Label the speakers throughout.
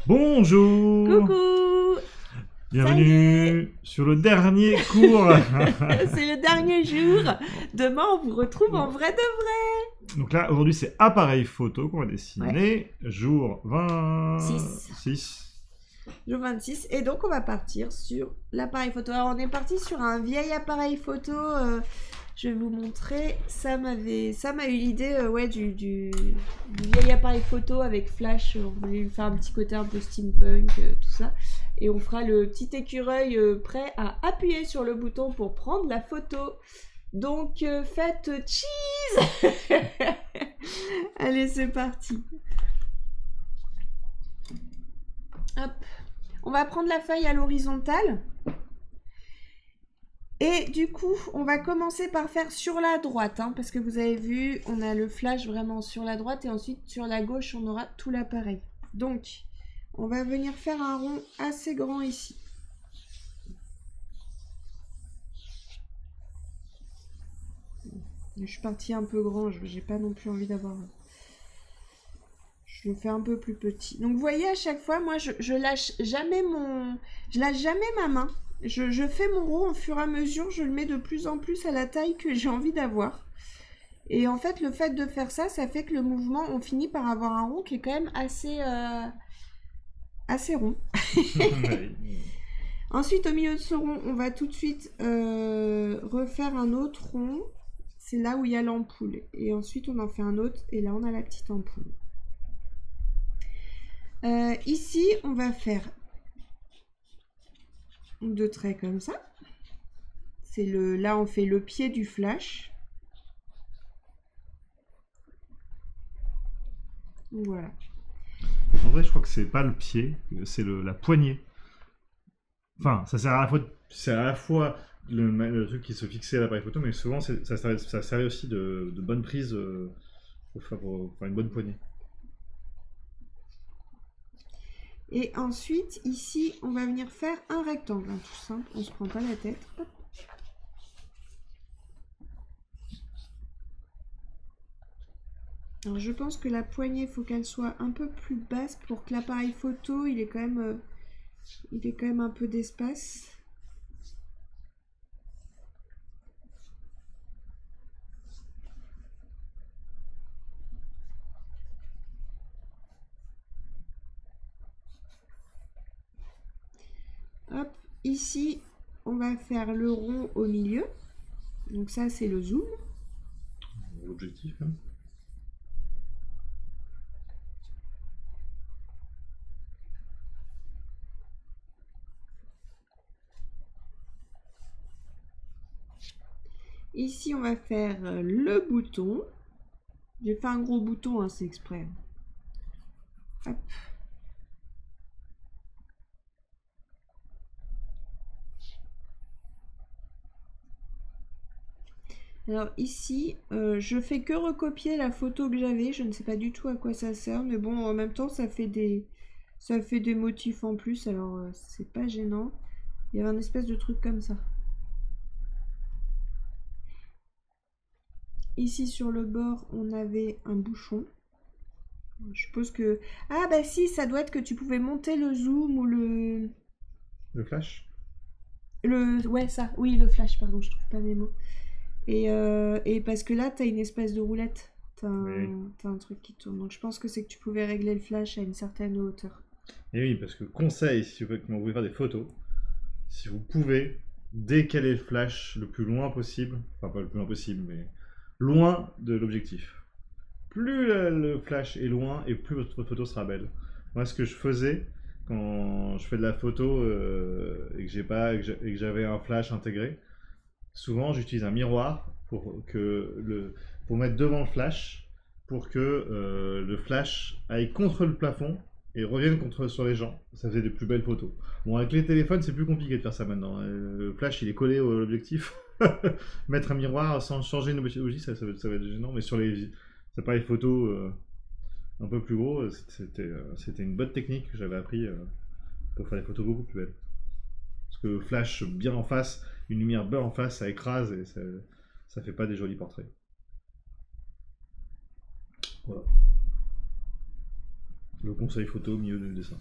Speaker 1: Bonjour,
Speaker 2: Coucou!
Speaker 1: bienvenue sur le dernier cours.
Speaker 2: C'est le dernier jour. Demain, on vous retrouve en vrai de vrai.
Speaker 1: Donc là, aujourd'hui, c'est appareil photo qu'on va dessiner. Jour 26.
Speaker 2: Jour 26. Et donc, on va partir sur l'appareil photo. Alors, on est parti sur un vieil appareil photo. Je vais vous montrer. Ça m'a eu l'idée du vieil appareil photo avec flash. On voulait faire un petit côté un peu steampunk, tout ça. Et on fera le petit écureuil prêt à appuyer sur le bouton pour prendre la photo. Donc, faites cheese. Allez, c'est parti. Hop. On va prendre la feuille à l'horizontale. Et du coup, on va commencer par faire sur la droite, hein, parce que vous avez vu, on a le flash vraiment sur la droite et ensuite sur la gauche, on aura tout l'appareil. Donc, on va venir faire un rond assez grand ici. Je suis partie un peu grand, j'ai pas non plus envie d'avoir... Je le fais un peu plus petit. Donc, vous voyez, à chaque fois, moi, je lâche jamais ma main. Je fais mon rond au fur et à mesure, je le mets de plus en plus à la taille que j'ai envie d'avoir. Et en fait, le fait de faire ça, ça fait que le mouvement, on finit par avoir un rond qui est quand même assez rond. Ensuite, au milieu de ce rond, on va tout de suite refaire un autre rond. C'est là où il y a l'ampoule. Et ensuite, on en fait un autre. Et là, on a la petite ampoule. Ici, on va faire deux traits comme ça. Là, on fait le pied du flash. Voilà.
Speaker 1: En vrai, je crois que c'est pas le pied, c'est la poignée. Enfin, ça sert à la fois le truc qui se fixait à l'appareil photo, mais souvent ça servait aussi de bonne prise pour faire une bonne poignée.
Speaker 2: Et ensuite, ici, on va venir faire un rectangle, hein, tout simple, on se prend pas la tête. Hop. Alors, je pense que la poignée, il faut qu'elle soit un peu plus basse pour que l'appareil photo, il ait quand même un peu d'espace. Hop, ici, on va faire le rond au milieu. Donc ça, c'est le zoom.
Speaker 1: L'objectif, hein.
Speaker 2: Ici, on va faire le bouton. J'ai fait un gros bouton, hein, c'est exprès. Hop. Alors ici, je fais que recopier la photo que j'avais. Je ne sais pas du tout à quoi ça sert, mais bon, en même temps, ça fait des motifs en plus. Alors, c'est pas gênant. Il y avait un espèce de truc comme ça. Ici, sur le bord, on avait un bouchon. Je suppose que... Ah bah si, ça doit être que tu pouvais monter le zoom ou le...
Speaker 1: Le flash.
Speaker 2: Ouais, ça. Oui, le flash, pardon, je trouve pas mes mots. Et parce que là, tu as une espèce de roulette. Tu as, un truc qui tourne. Donc je pense que c'est que tu pouvais régler le flash à une certaine hauteur.
Speaker 1: Et oui, parce que conseil, si vous voulez faire des photos, si vous pouvez décaler le flash le plus loin possible, enfin pas le plus loin possible, mais loin de l'objectif. Plus le flash est loin et plus votre photo sera belle. Moi, ce que je faisais quand je fais de la photo et que j'avais un flash intégré, souvent j'utilise un miroir pour mettre devant le flash pour que le flash aille contre le plafond et revienne sur les gens. Ça faisait des plus belles photos. Bon, avec les téléphones, c'est plus compliqué de faire ça maintenant. Le flash, il est collé à l'objectif. Mettre un miroir sans changer une bougie, ça va être gênant. Mais sur les appareils photo un peu plus gros, c'était une bonne technique que j'avais appris pour faire des photos beaucoup plus belles. Parce que flash bien en face, une lumière bien en face, ça écrase et ça fait pas des jolis portraits. Voilà. Le conseil photo au milieu du dessin.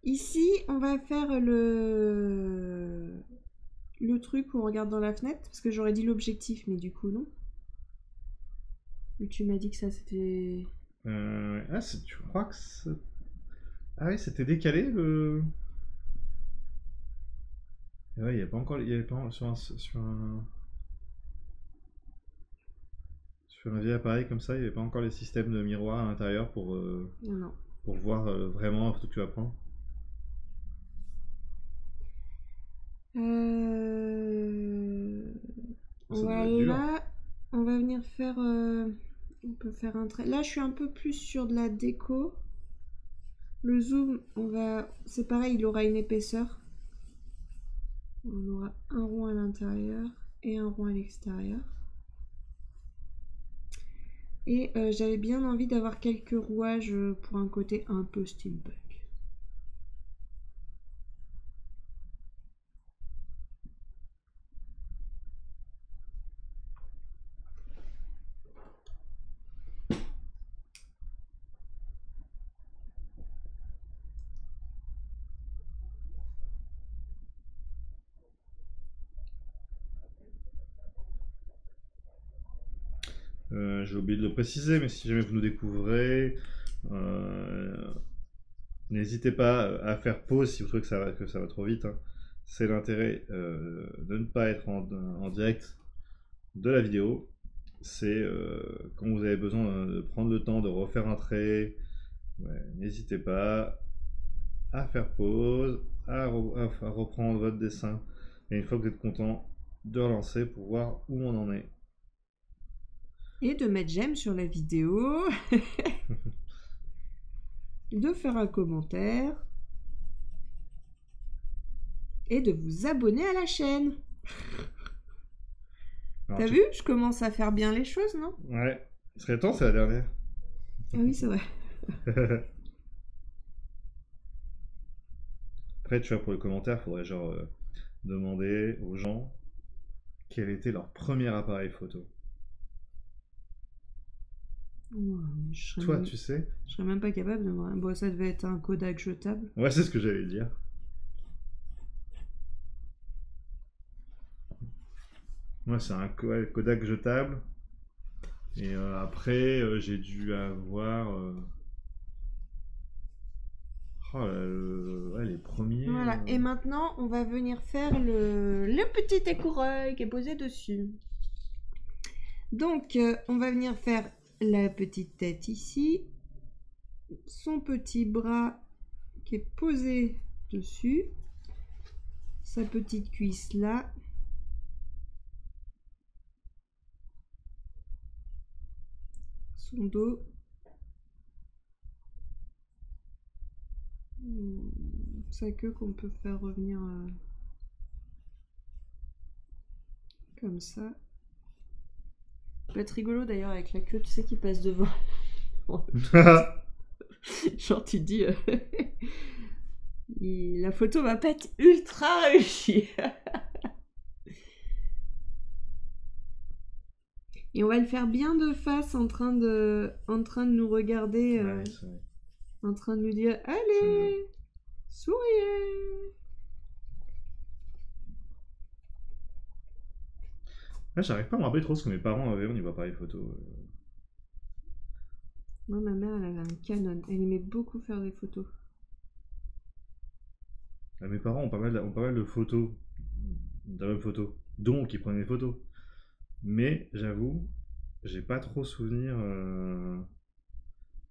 Speaker 2: Ici, on va faire le truc où on regarde dans la fenêtre, parce que j'aurais dit l'objectif, mais du coup non. Tu m'as dit que ça c'était...
Speaker 1: Ah, tu crois que c'est... Ah oui, c'était décalé le... Et ouais, il n'y avait pas encore... Il y avait pas sur un vieil appareil comme ça, il n'y avait pas encore les systèmes de miroir à l'intérieur
Speaker 2: Non.
Speaker 1: pour voir vraiment la photo que tu vas prendre. Ça doit être dur.
Speaker 2: Voilà, on va venir faire... on peut faire un trait. Là, je suis un peu plus sur de la déco. Le zoom, c'est pareil, il aura une épaisseur. On aura un rond à l'intérieur et un rond à l'extérieur. Et j'avais bien envie d'avoir quelques rouages pour un côté un peu steampunk.
Speaker 1: J'ai oublié de le préciser, mais si jamais vous nous découvrez, n'hésitez pas à faire pause si vous trouvez que ça va trop vite, hein. C'est l'intérêt de ne pas être en direct de la vidéo. C'est quand vous avez besoin de prendre le temps de refaire un trait, ouais, n'hésitez pas à faire pause, à reprendre votre dessin. Et une fois que vous êtes content, de relancer pour voir où on en est.
Speaker 2: Et de mettre j'aime sur la vidéo. De faire un commentaire. Et de vous abonner à la chaîne. T'as vu? Je commence à faire bien les choses, non?
Speaker 1: Ouais. Il serait temps, c'est la dernière.
Speaker 2: Ah oui, c'est vrai.
Speaker 1: Après, tu vois, pour les commentaires, il faudrait genre demander aux gens quel était leur premier appareil photo.
Speaker 2: Ouais,
Speaker 1: toi, tu sais?
Speaker 2: Je serais même pas capable de me... Bon, ça devait être un Kodak jetable.
Speaker 1: Ouais, c'est ce que j'allais dire. Moi, c'est un Kodak jetable. Et après, j'ai dû avoir... ouais, les premiers...
Speaker 2: Voilà, et maintenant, on va venir faire le petit écureuil qui est posé dessus. Donc, on va venir faire la petite tête ici. Son petit bras qui est posé dessus. Sa petite cuisse là. Son dos. Sa queue qu'on peut faire revenir comme ça. Ça peut être rigolo d'ailleurs avec la queue, tu sais, qui passe devant. Genre tu te dis la photo va pas être ultra réussie. Et on va le faire bien de face en train de nous regarder,
Speaker 1: Ouais,
Speaker 2: en train de nous dire allez, souriez.
Speaker 1: Là, j'arrive pas à me rappeler trop ce que mes parents avaient au niveau appareil photo.
Speaker 2: Moi, ma mère, elle avait un Canon. Elle aimait beaucoup faire des photos.
Speaker 1: Mes parents ont pas mal de photos, d'albums photos, donc ils prenaient des photos. Mais j'avoue, j'ai pas trop souvenir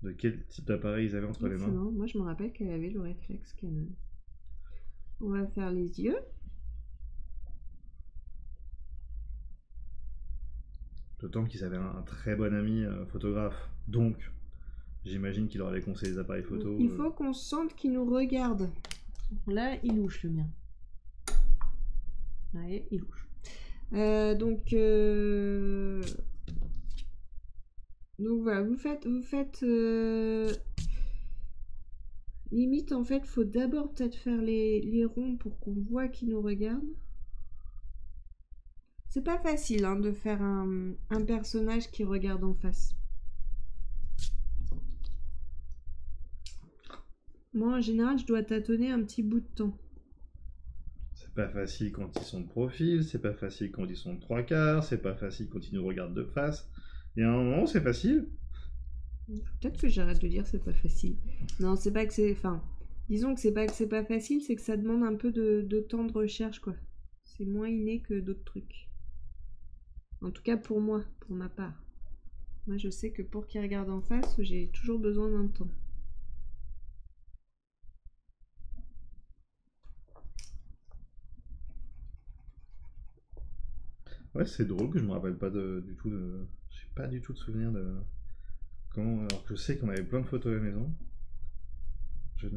Speaker 1: de quel type d'appareil ils avaient entre les mains.
Speaker 2: Moi, je me rappelle qu'elle avait le réflexe Canon. On va faire les yeux.
Speaker 1: D'autant qu'ils avaient un très bon ami photographe. Donc, j'imagine qu'il leur avait conseillé des appareils photo.
Speaker 2: Il faut qu'on sente qu'il nous regarde. Là, il louche le mien. Ouais, il louche. Donc voilà, vous faites limite en fait, faut d'abord peut-être faire les ronds pour qu'on voit qu'il nous regarde. C'est pas facile hein, de faire un personnage qui regarde en face. Moi, en général, je dois tâtonner un petit bout de temps.
Speaker 1: C'est pas facile quand ils sont de profil, c'est pas facile quand ils sont de trois quarts, c'est pas facile quand ils nous regardent de face. Et à un moment, c'est facile.
Speaker 2: Peut-être que j'arrête de dire c'est pas facile. Non, c'est pas que c'est. Enfin, disons que c'est pas facile, c'est que ça demande un peu de temps de recherche, quoi. C'est moins inné que d'autres trucs. En tout cas pour moi, pour ma part. Moi, je sais que pour qu'ils regardent en face, j'ai toujours besoin d'un temps.
Speaker 1: Ouais, c'est drôle que je me rappelle pas du tout de. J'ai pas du tout de souvenir de. Comment. Alors que je sais qu'on avait plein de photos à la maison. Je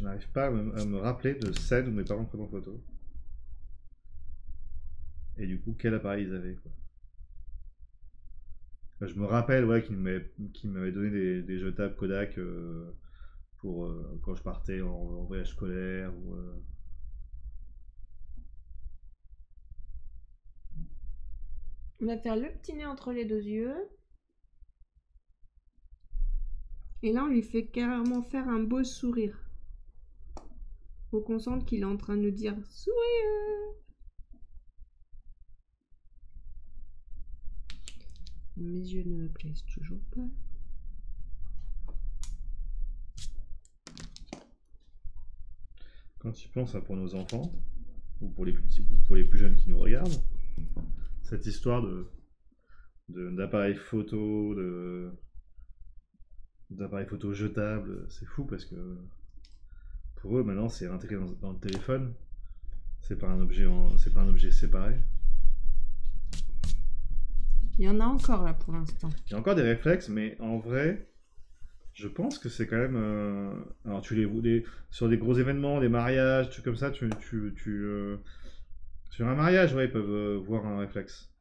Speaker 1: n'arrive pas à me rappeler de scènes où mes parents prennent en photo. Et du coup, quel appareil ils avaient, quoi. Enfin, je me rappelle, ouais, qu'ils m'avaient donné des jetables Kodak pour quand je partais en voyage scolaire ou.
Speaker 2: On va faire le petit nez entre les deux yeux. Et là, on lui fait carrément faire un beau sourire. Faut qu'on sente qu'il est en train de nous dire sourire. Mes yeux ne me plaisent toujours pas.
Speaker 1: Quand tu penses à pour nos enfants, ou pour les plus petits, ou pour les plus jeunes qui nous regardent, cette histoire d'appareil photo, d'appareil photo jetable, c'est fou parce que pour eux maintenant c'est intégré dans le téléphone. C'est pas un objet séparé.
Speaker 2: Il y en a encore là pour l'instant.
Speaker 1: Il y a encore des réflexes, mais en vrai, je pense que c'est quand même. Alors sur des gros événements, des mariages, trucs comme ça, sur un mariage, ouais, ils peuvent voir un réflexe.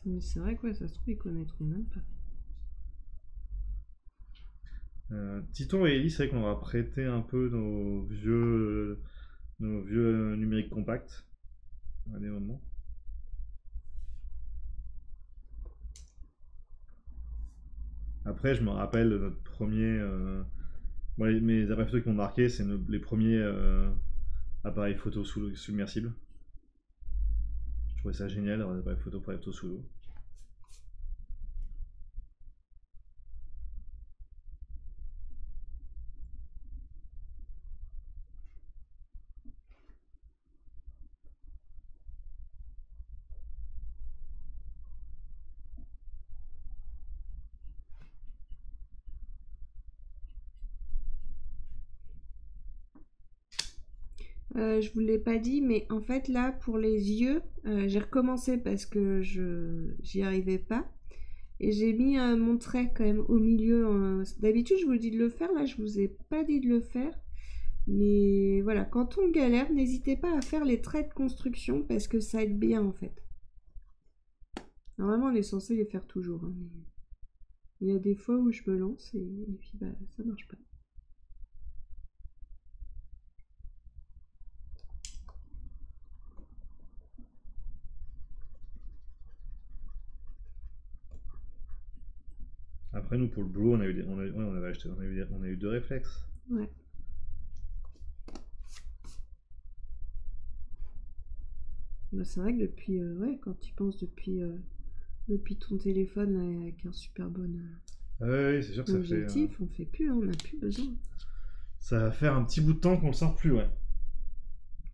Speaker 2: Mais c'est vrai quoi, ça se trouve ils connaîtront même pas.
Speaker 1: Titon et Ellie, c'est vrai qu'on leur a prêté un peu nos vieux numériques compacts à des moments. Après, je me rappelle de notre premier. Moi, mes appareils photo qui m'ont marqué, c'est les premiers appareils photo submersibles. Je trouvais ça génial d'avoir des appareils photo sous l'eau.
Speaker 2: Je vous l'ai pas dit, mais en fait là pour les yeux, j'ai recommencé parce que j'y arrivais pas. Et j'ai mis mon trait quand même au milieu. D'habitude je vous dis de le faire, là je vous ai pas dit de le faire. Mais voilà, quand on galère, n'hésitez pas à faire les traits de construction parce que ça aide bien en fait. Normalement on est censé les faire toujours, hein, mais il y a des fois où je me lance et puis bah ça marche pas.
Speaker 1: Après, nous, pour le boulot, on avait acheté, on a eu deux réflexes.
Speaker 2: Ouais. Bah, c'est vrai que depuis, ouais, quand tu penses depuis ton téléphone là, avec un super bon
Speaker 1: Ah oui, c'est sûr que
Speaker 2: objectif, on fait plus, hein, on n'a plus besoin.
Speaker 1: ça va faire un petit bout de temps qu'on le sort plus, ouais.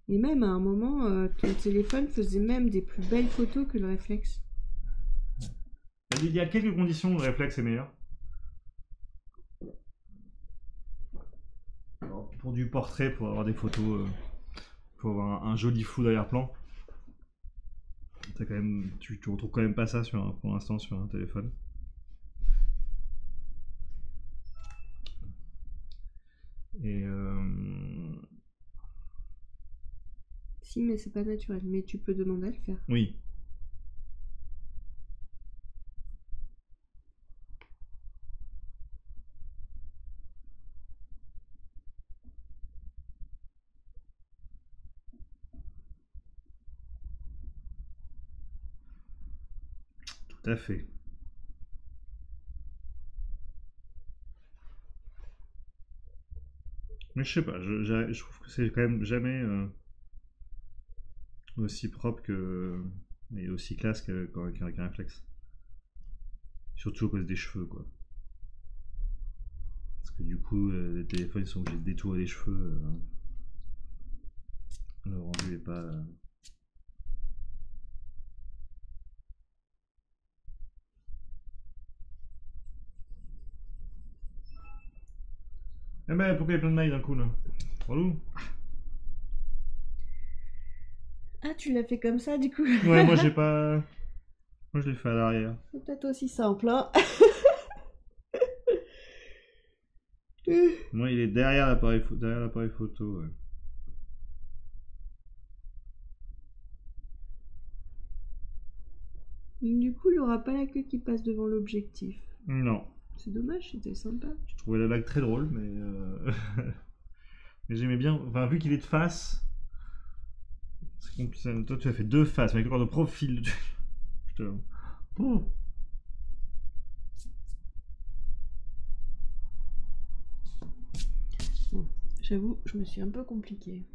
Speaker 2: Et même à un moment, ton téléphone faisait même des plus belles photos que le réflexe.
Speaker 1: Il y a quelques conditions où le réflexe est meilleur. Alors, pour du portrait, pour avoir des photos, pour avoir un joli flou d'arrière-plan, tu retrouves quand même pas ça pour l'instant sur un téléphone. Et
Speaker 2: Si, mais c'est pas naturel. Mais tu peux demander à le faire.
Speaker 1: oui. Tout à fait. Mais je sais pas, je trouve que c'est quand même jamais aussi propre que. Et aussi classe qu'un réflexe. Surtout à cause des cheveux, quoi. Parce que du coup, les téléphones ils sont obligés de détourer les cheveux. Le rendu est pas. Eh ben, pourquoi il y a plein de mailles d'un coup là? Relou.
Speaker 2: Ah, tu l'as fait comme ça du coup.
Speaker 1: Ouais, moi j'ai pas. Moi je l'ai fait à l'arrière.
Speaker 2: C'est peut-être aussi simple, hein.
Speaker 1: Moi il est derrière l'appareil photo. Ouais.
Speaker 2: Du coup, il aura pas la queue qui passe devant l'objectif.
Speaker 1: Non.
Speaker 2: C'est dommage, c'était sympa.
Speaker 1: Je trouvais la blague très drôle, mais. Mais j'aimais bien. Enfin, vu qu'il est de face. Toi tu as fait deux faces, mais avec le corps de profil. Je te. Oh.
Speaker 2: Bon, j'avoue, je me suis un peu compliquée.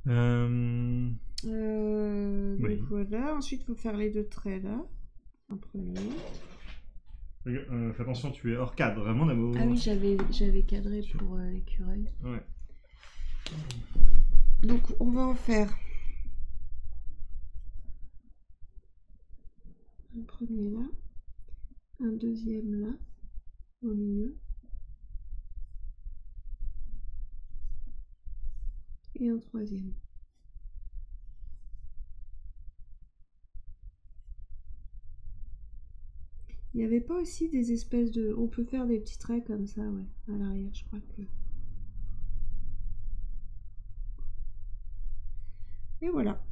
Speaker 2: Donc
Speaker 1: Oui.
Speaker 2: voilà, ensuite il faut faire les deux traits là. Un premier.
Speaker 1: Fais attention, tu es hors cadre, vraiment d'amour.
Speaker 2: Ah oui, j'avais cadré pour l'écureuil.
Speaker 1: Ouais.
Speaker 2: Donc on va en faire un premier là, un deuxième là, au milieu, et un troisième. Il n'y avait pas aussi des espèces de... On peut faire des petits traits comme ça, ouais, à l'arrière, je crois que... Et voilà.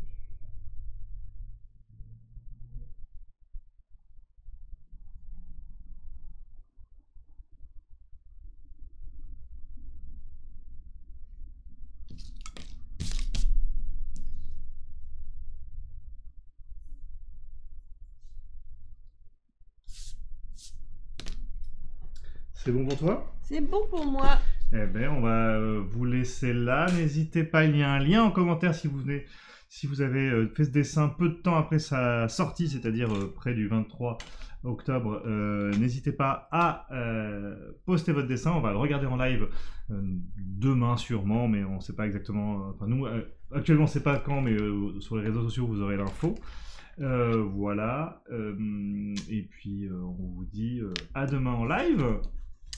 Speaker 1: C'est bon pour toi?
Speaker 2: C'est bon pour moi.
Speaker 1: Eh ben, on va vous laisser là. N'hésitez pas, il y a un lien en commentaire si vous avez fait ce dessin peu de temps après sa sortie, c'est-à-dire près du 23 octobre. N'hésitez pas à poster votre dessin. On va le regarder en live demain sûrement, mais on ne sait pas exactement. Enfin, nous, actuellement, on ne sait pas quand, mais sur les réseaux sociaux, vous aurez l'info. Voilà. Et puis, on vous dit à demain en live.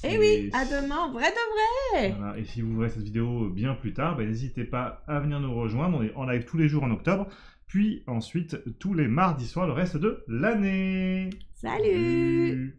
Speaker 2: Et oui, à demain, vrai de vrai.
Speaker 1: Voilà. Et si vous verrez cette vidéo bien plus tard, n'hésitez pas à venir nous rejoindre. On est en live tous les jours en octobre, puis ensuite tous les mardis soirs le reste de l'année.
Speaker 2: Salut.